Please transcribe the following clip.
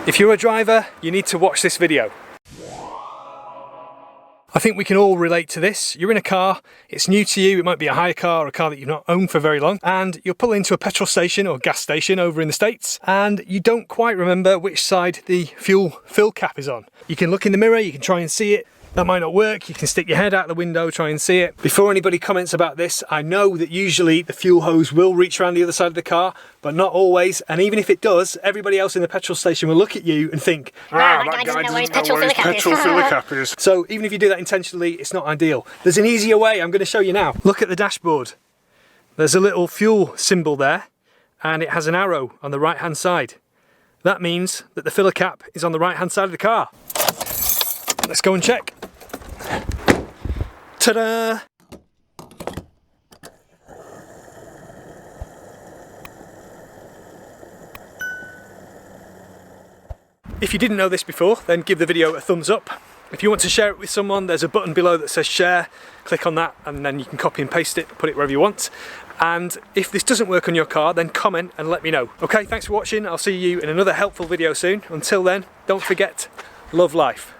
If you're a driver, you need to watch this video. I think we can all relate to this. You're in a car, it's new to you, it might be a hire car or a car that you've not owned for very long, and you'll pull into a petrol station or gas station over in the States, and you don't quite remember which side the fuel fill cap is on. You can look in the mirror, you can try and see it. That might not work, you can stick your head out the window, try and see it. Before anybody comments about this, I know that usually the fuel hose will reach around the other side of the car, but not always, and even if it does, everybody else in the petrol station will look at you and think, that guy doesn't know where his petrol filler cap is. So even if you do that intentionally, it's not ideal. There's an easier way, I'm going to show you now. Look at the dashboard. There's a little fuel symbol there, and it has an arrow on the right hand side. That means that the filler cap is on the right hand side of the car. Let's go and check. Ta-da! If you didn't know this before, then give the video a thumbs up. If you want to share it with someone, there's a button below that says share. Click on that and then you can copy and paste it, put it wherever you want. And if this doesn't work on your car, then comment and let me know. Okay, thanks for watching. I'll see you in another helpful video soon. Until then, don't forget, love life.